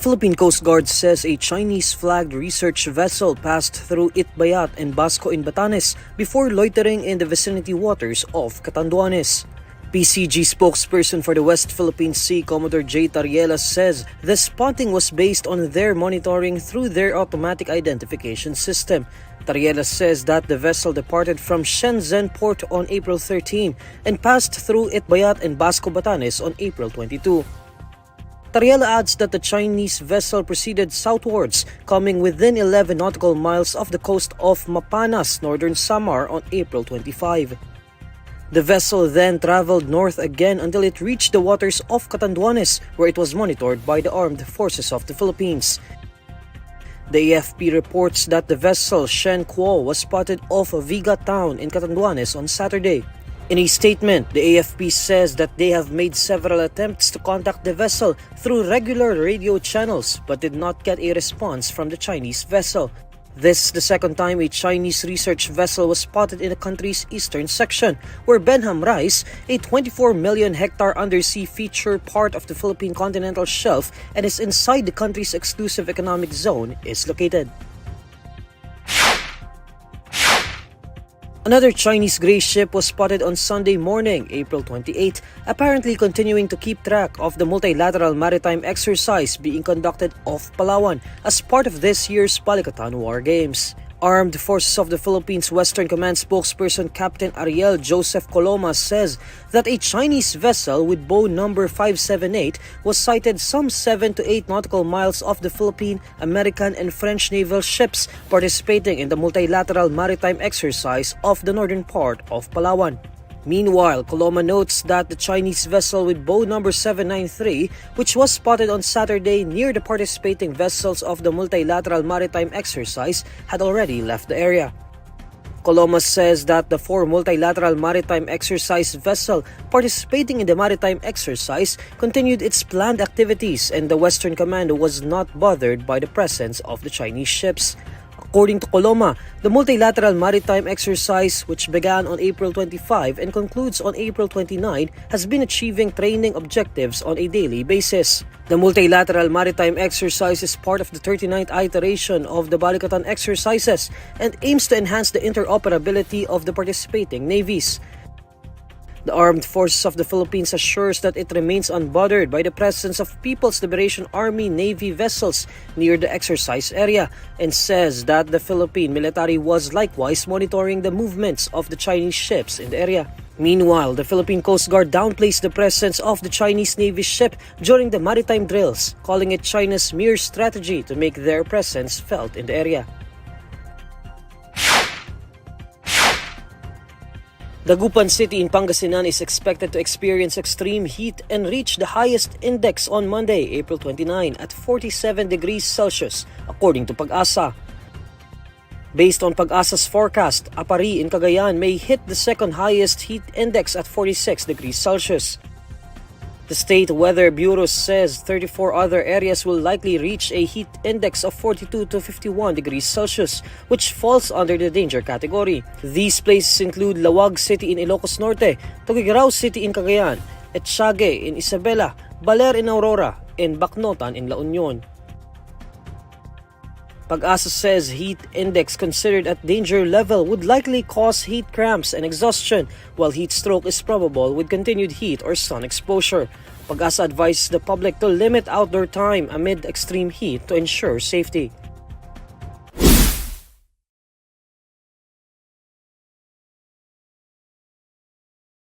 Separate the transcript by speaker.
Speaker 1: Philippine Coast Guard says a Chinese-flagged research vessel passed through Itbayat and Basco in Batanes before loitering in the vicinity waters of Catanduanes. PCG spokesperson for the West Philippine Sea, Commodore J. Tariela, says the spotting was based on their monitoring through their automatic identification system. Tariela says that the vessel departed from Shenzhen port on April 13 and passed through Itbayat and Basco, Batanes on April 22. Tariela adds that the Chinese vessel proceeded southwards, coming within 11 nautical miles of the coast of Mapanas, northern Samar on April 25. The vessel then traveled north again until it reached the waters of Catanduanes, where it was monitored by the Armed Forces of the Philippines. The AFP reports that the vessel Shen Kuo was spotted off Viga town in Catanduanes on Saturday. In a statement, the AFP says that they have made several attempts to contact the vessel through regular radio channels but did not get a response from the Chinese vessel. This is the second time a Chinese research vessel was spotted in the country's eastern section, where Benham Rise, a 24 million hectare undersea feature part of the Philippine continental shelf and is inside the country's exclusive economic zone, is located. Another Chinese gray ship was spotted on Sunday morning, April 28, apparently continuing to keep track of the multilateral maritime exercise being conducted off Palawan as part of this year's Balikatan War Games. Armed Forces of the Philippines Western Command spokesperson Captain Ariel Joseph Coloma says that a Chinese vessel with bow number 578 was sighted some 7 to 8 nautical miles off the Philippine, American, and French naval ships participating in the multilateral maritime exercise off the northern part of Palawan. Meanwhile, Coloma notes that the Chinese vessel with bow number 793, which was spotted on Saturday near the participating vessels of the multilateral maritime exercise, had already left the area. Coloma says that the 4 multilateral maritime exercise vessel participating in the maritime exercise continued its planned activities and the Western Command was not bothered by the presence of the Chinese ships. According to Coloma, the multilateral maritime exercise, which began on April 25 and concludes on April 29, has been achieving training objectives on a daily basis. The multilateral maritime exercise is part of the 39th iteration of the Balikatan exercises and aims to enhance the interoperability of the participating navies. The Armed Forces of the Philippines assures that it remains unbothered by the presence of People's Liberation Army Navy vessels near the exercise area and says that the Philippine military was likewise monitoring the movements of the Chinese ships in the area. Meanwhile, the Philippine Coast Guard downplays the presence of the Chinese Navy ship during the maritime drills, calling it China's mere strategy to make their presence felt in the area. Dagupan City in Pangasinan is expected to experience extreme heat and reach the highest index on Monday, April 29 at 47 degrees Celsius, according to Pagasa. Based on Pagasa's forecast, Apari in Cagayan may hit the second highest heat index at 46 degrees Celsius. The State Weather Bureau says 34 other areas will likely reach a heat index of 42 to 51 degrees Celsius, which falls under the danger category. These places include Lawag City in Ilocos Norte, Tuguegarao City in Cagayan, Etxague in Isabela, Baler in Aurora, and Bacnotan in La Union. Pag-asa says heat index considered at danger level would likely cause heat cramps and exhaustion, while heat stroke is probable with continued heat or sun exposure. Pag-asa advises the public to limit outdoor time amid extreme heat to ensure safety.